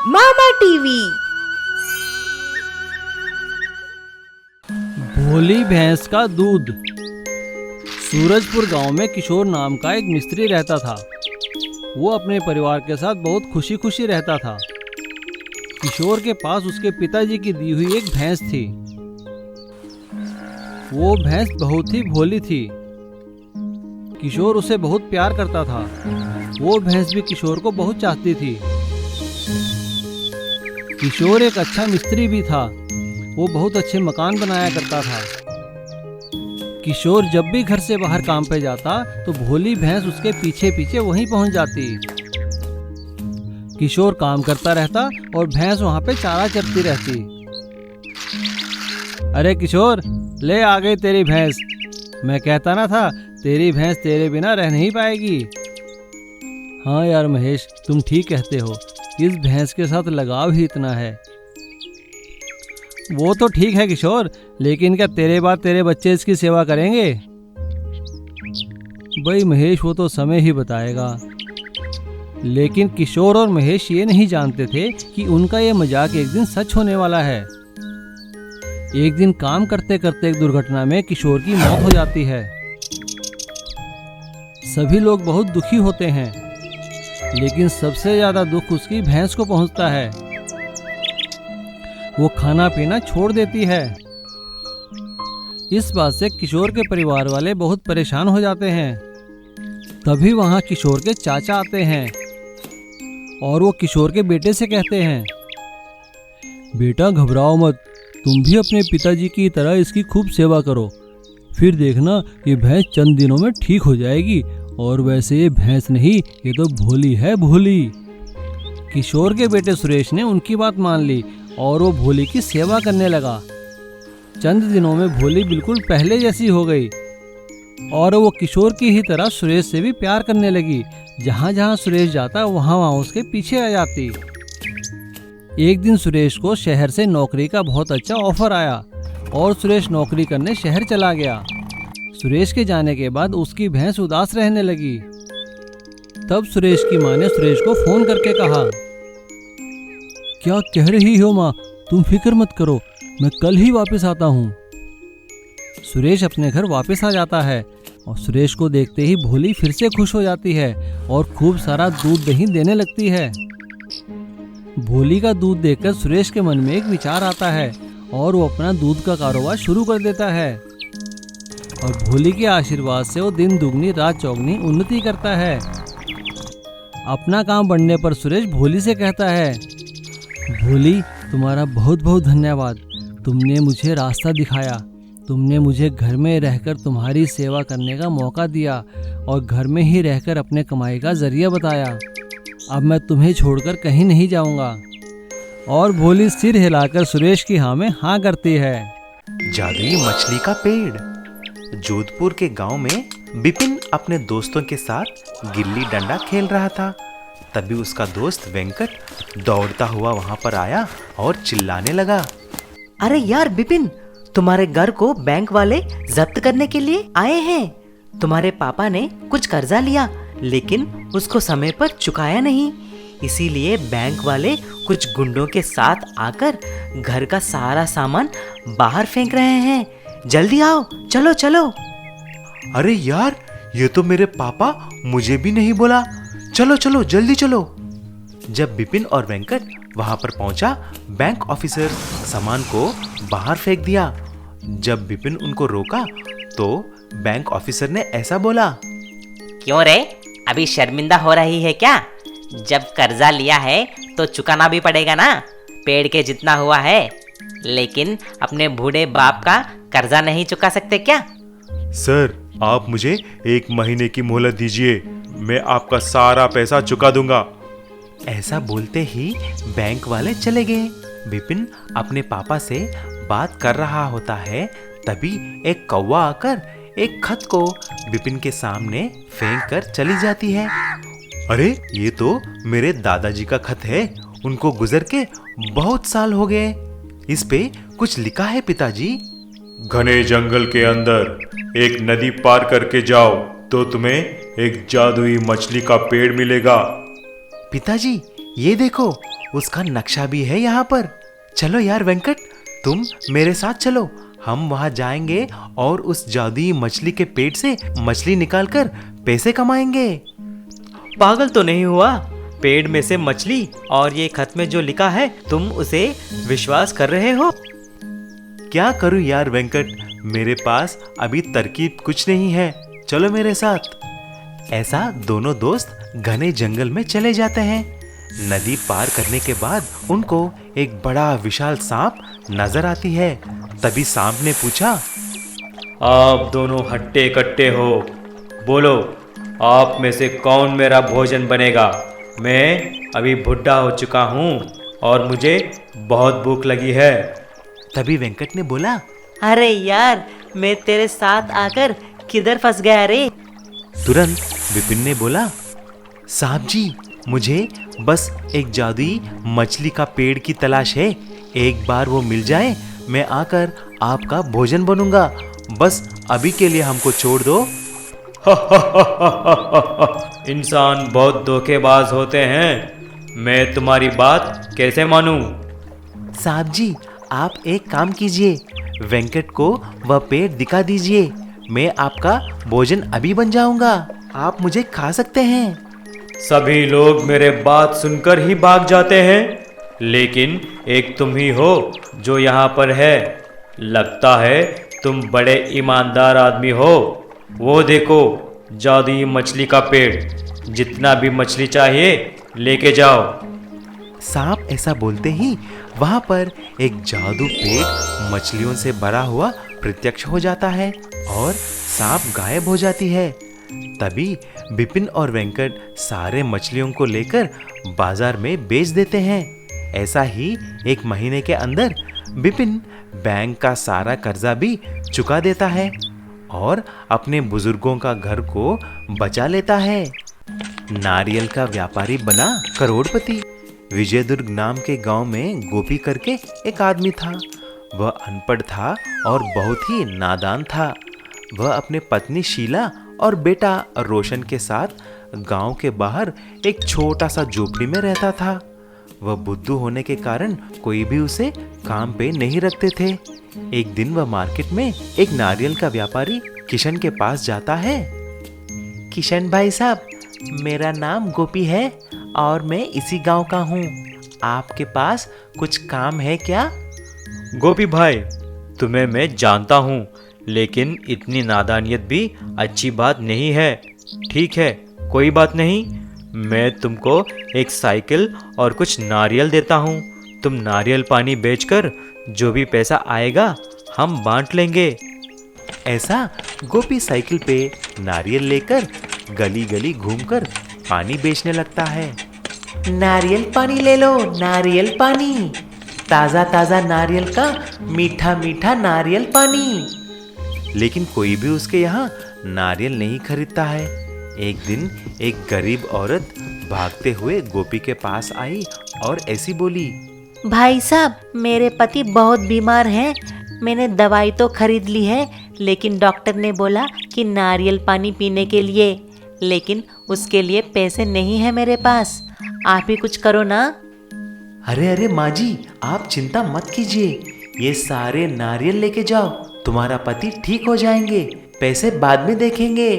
मामा TV. भोली भैंस का दूध। सूरजपुर गांव में किशोर नाम का एक मिस्त्री रहता था। वो अपने परिवार के साथ बहुत खुशी खुशी रहता था। किशोर के पास उसके पिताजी की दी हुई एक भैंस थी। वो भैंस बहुत ही भोली थी। किशोर उसे बहुत प्यार करता था। वो भैंस भी किशोर को बहुत चाहती थी। किशोर एक अच्छा मिस्त्री भी था। वो बहुत अच्छे मकान बनाया करता था। किशोर जब भी घर से बाहर काम पे जाता तो भोली भैंस उसके पीछे पीछे वहीं पहुंच जाती। किशोर काम करता रहता और भैंस वहां पे चारा चरती रहती। अरे किशोर, ले आ गई तेरी भैंस। मैं कहता ना था तेरी भैंस तेरे बिना रह नहीं पाएगी। हाँ यार महेश, तुम ठीक कहते हो। इस भैंस के साथ लगाव ही इतना है। वो तो ठीक है किशोर, लेकिन क्या तेरे बाद तेरे बच्चे इसकी सेवा करेंगे? भाई महेश, वो तो समय ही बताएगा। लेकिन किशोर और महेश ये नहीं जानते थे कि उनका ये मजाक एक दिन सच होने वाला है। एक दिन काम करते करते एक दुर्घटना में किशोर की मौत हो जाती है। सभी लोग बहुत दुखी होते हैं, लेकिन सबसे ज्यादा दुख उसकी भैंस को पहुंचता है। वो खाना पीना छोड़ देती है। इस बात से किशोर के परिवार वाले बहुत परेशान हो जाते हैं। तभी वहां किशोर के चाचा आते हैं और वो किशोर के बेटे से कहते हैं, बेटा घबराओ मत, तुम भी अपने पिताजी की तरह इसकी खूब सेवा करो। फिर देखना ये भैंस चंद दिनों में ठीक हो जाएगी। और वैसे ये भैंस नहीं, ये तो भोली है, भोली। किशोर के बेटे सुरेश ने उनकी बात मान ली और वो भोली की सेवा करने लगा। चंद दिनों में भोली बिल्कुल पहले जैसी हो गई और वो किशोर की ही तरह सुरेश से भी प्यार करने लगी। जहाँ जहाँ सुरेश जाता वहाँ वहाँ उसके पीछे आ जाती। एक दिन सुरेश को शहर से नौकरी का बहुत अच्छा ऑफर आया और सुरेश नौकरी करने शहर चला गया। सुरेश के जाने के बाद उसकी भैंस उदास रहने लगी। तब सुरेश की माँ ने सुरेश को फोन करके कहा, क्या कह रही हो माँ? तुम फिक्र मत करो, मैं कल ही वापस आता हूँ। सुरेश अपने घर वापस आ जाता है और सुरेश को देखते ही भोली फिर से खुश हो जाती है और खूब सारा दूध दही देने लगती है। भोली का दूध देखकर सुरेश के मन में एक विचार आता है और वो अपना दूध का कारोबार शुरू कर देता है। और भोली के आशीर्वाद से वो दिन दुगनी रात चौगनी उन्नति करता है। अपना काम बढ़ने पर सुरेश भोली से कहता है, भोली तुम्हारा बहुत बहुत धन्यवाद। तुमने मुझे रास्ता दिखाया, तुमने मुझे घर में रहकर तुम्हारी सेवा करने का मौका दिया और घर में ही रहकर अपने कमाई का जरिया बताया। अब मैं तुम्हें छोड़कर कहीं नहीं जाऊंगा। और भोली सिर हिलाकर सुरेश की हाँ में हाँ करती है। जादुई मछली का पेड़। जोधपुर के गांव में बिपिन अपने दोस्तों के साथ गिल्ली डंडा खेल रहा था। तभी उसका दोस्त वेंकट दौड़ता हुआ वहां पर आया और चिल्लाने लगा, अरे यार बिपिन, तुम्हारे घर को बैंक वाले जब्त करने के लिए आए हैं। तुम्हारे पापा ने कुछ कर्जा लिया लेकिन उसको समय पर चुकाया नहीं, इसीलिए बैंक वाले कुछ गुंडों के साथ आकर घर का सारा सामान बाहर फेंक रहे हैं। जल्दी आओ, चलो चलो। अरे यार, ये तो मेरे पापा मुझे भी नहीं बोला। चलो चलो जल्दी चलो। जब बिपिन और वेंकट वहां पर पहुंचा, बैंक ऑफिसर सामान को बाहर फेंक दिया। जब बिपिन उनको रोका तो बैंक ऑफिसर ने ऐसा बोला, क्यों रे, अभी शर्मिंदा हो रही है क्या? जब कर्जा लिया है तो चुकाना भी पड़ेगा ना। पेड़ के जितना हुआ है, लेकिन अपने बूढ़े बाप का कर्जा नहीं चुका सकते क्या? सर, आप मुझे 1 महीने की मोहलत दीजिए, मैं आपका सारा पैसा चुका दूंगा। ऐसा बोलते ही बैंक वाले चले गए। बिपिन अपने पापा से बात कर रहा होता है, तभी एक कौवा आकर एक खत को बिपिन के सामने फेंक कर चली जाती है। अरे ये तो मेरे दादाजी का खत है, उनको गुजर के बहुत साल हो गए। इस पे कुछ लिखा है, पिताजी। घने जंगल के अंदर एक नदी पार करके जाओ तो तुम्हें एक जादुई मछली का पेड़ मिलेगा। पिताजी, ये देखो, उसका नक्शा भी है यहाँ पर। चलो यार वेंकट, तुम मेरे साथ चलो। हम वहां जाएंगे और उस जादुई मछली के पेट से मछली निकालकर पैसे कमाएंगे। पागल तो नहीं हुआ? पेड़ में से मछली और ये खत में जो लिखा है, तुम उसे विश्वास कर रहे हो? क्या करूं यार वेंकट, मेरे पास अभी तरकीब कुछ नहीं है। चलो मेरे साथ। ऐसा दोनों दोस्त घने जंगल में चले जाते हैं। नदी पार करने के बाद उनको एक बड़ा विशाल सांप नजर आती है। तभी सांप ने पूछा, आप दोनों हट्टे कट्टे हो, बोलो आप में से कौन मेरा भोजन बनेगा? मैं अभी बुढ़ा हो चुका हूँ और मुझे बहुत भूख लगी है। तभी वेंकट ने बोला, अरे यार, मैं तेरे साथ आकर किधर फंस गया रे? तुरंत विपिन ने बोला, साहब जी, मुझे बस एक जादुई मछली का पेड़ की तलाश है। एक बार वो मिल जाए, मैं आकर आपका भोजन बनूंगा। बस अभी के लिए हमको छोड़ दो। इंसान बहुत धोखेबाज होते हैं, मैं तुम्हारी बात कैसे मानूं? साहब जी, आप एक काम कीजिए, वेंकट को वह पेड़ दिखा दीजिए। मैं आपका भोजन अभी बन जाऊंगा। आप मुझे खा सकते हैं। सभी लोग मेरे बात सुनकर ही भाग जाते हैं, लेकिन एक तुम ही हो जो यहाँ पर है। लगता है तुम बड़े ईमानदार आदमी हो। वो देखो, जादुई मछली का पेड़, जितना भी मछली चाहिए लेके जाओ। सांप ऐसा बोलते ही वहां पर एक जादू पेड़ मछलियों से भरा हुआ प्रत्यक्ष हो जाता है और सांप गायब हो जाती है। तभी बिपिन और वेंकट सारे मछलियों को लेकर बाजार में बेच देते हैं। ऐसा ही एक महीने के अंदर बिपिन बैंक का सारा कर्जा भी चुका देता है और अपने बुजुर्गों का घर को बचा लेता है। नारियल का व्यापारी बना करोड़पति। विजयदुर्ग नाम के गांव में गोपी करके एक आदमी था। वह अनपढ़ था और बहुत ही नादान था। वह अपने पत्नी शीला और बेटा रोशन के साथ गांव के बाहर एक छोटा सा झोपड़ी में रहता था। वह बुद्धू होने के कारण कोई भी उसे काम पे नहीं रखते थे। एक दिन वह मार्केट में एक नारियल का व्यापारी किशन के पास जाता है। किशन भाई साहब, मेरा नाम गोपी है और मैं इसी गांव का हूँ। आपके पास कुछ काम है क्या? गोपी भाई, तुम्हें मैं जानता हूँ, लेकिन इतनी नादानियत भी अच्छी बात नहीं है। ठीक है, कोई बात नहीं, मैं तुमको एक साइकिल और कुछ नारियल देता हूँ। तुम नारियल पानी बेचकर जो भी पैसा आएगा हम बांट लेंगे। ऐसा गोपी साइकिल पे नारियल लेकर गली गली घूमकर पानी बेचने लगता है। नारियल पानी ले लो, नारियल पानी, ताजा ताजा नारियल का मीठा मीठा नारियल पानी। लेकिन कोई भी उसके यहाँ नारियल नहीं खरीदता है। एक दिन एक गरीब औरत भागते हुए गोपी के पास आई और ऐसी बोली, भाई साहब, मेरे पति बहुत बीमार हैं। मैंने दवाई तो खरीद ली है, लेकिन डॉक्टर ने बोला कि नारियल पानी पीने के लिए, लेकिन उसके लिए पैसे नहीं है मेरे पास। आप ही कुछ करो ना। अरे अरे माँ जी, आप चिंता मत कीजिए, ये सारे नारियल लेके जाओ, तुम्हारा पति ठीक हो जाएंगे, पैसे बाद में देखेंगे।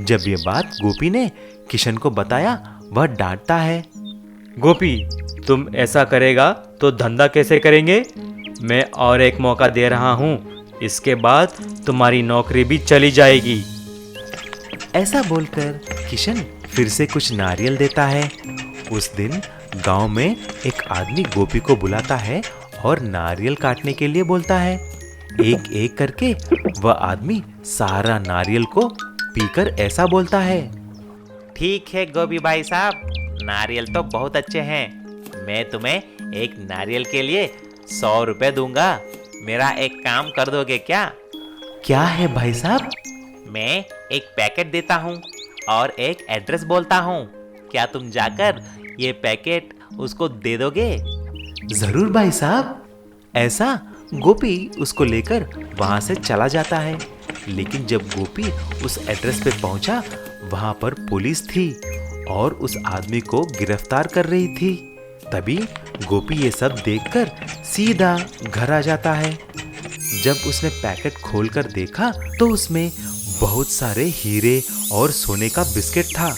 जब ये बात गोपी ने किशन को बताया, वह डांटता है। गोपी, तुम ऐसा करेगा तो धंधा कैसे करेंगे? मैं और एक मौका दे रहा हूँ, इसके बाद तुम्हारी नौकरी भी चली जाएगी। ऐसा बोलकर किशन फिर से कुछ नारियल देता है। उस दिन गांव में एक आदमी गोपी को बुलाता है और नारियल काटने के लिए बोलता है। एक एक करके वह आदमी सारा नारियल को पीकर ऐसा बोलता है, ठीक है गोपी भाई साहब, नारियल तो बहुत अच्छे हैं। मैं तुम्हें एक नारियल के लिए 100 रुपए दूंगा। मेरा एक काम कर दोगे क्या? क्या है भाई साहब? मैं एक पैकेट देता हूँ और एक एड्रेस बोलता हूँ। क्या तुम जाकर ये पैकेट उसको दे दोगे? जरूर भाई साहब। ऐसा गोपी उसको लेकर वहां से चला जाता है। लेकिन जब गोपी उस एड्रेस पे पहुंचा, वहां पर पुलिस थी और उस आदमी को गिरफ्तार कर रही थी। तभी गोपी ये सब देखकर सीधा घर आ जाता है। जब उसने पैकेट खोलकर देखा तो उसमें बहुत सारे हीरे और सोने का बिस्किट था।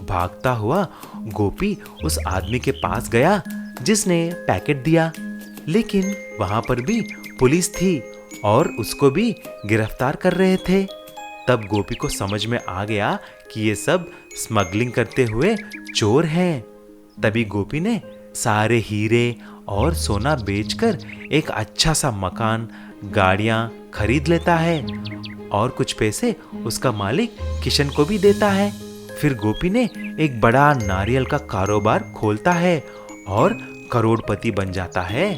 भागता हुआ गोपी उस आदमी के पास गया जिसने पैकेट दिया, लेकिन वहां पर भी पुलिस थी और उसको भी गिरफ्तार कर रहे थे। तब गोपी को समझ में आ गया कि ये सब स्मगलिंग करते हुए चोर हैं। तभी गोपी ने सारे हीरे और सोना बेचकर एक अच्छा सा मकान, गाड़ियां खरीद लेता है और कुछ पैसे उसका मालिक किशन को भी देता है। फिर गोपी ने एक बड़ा नारियल का कारोबार खोलता है और करोड़पति बन जाता है।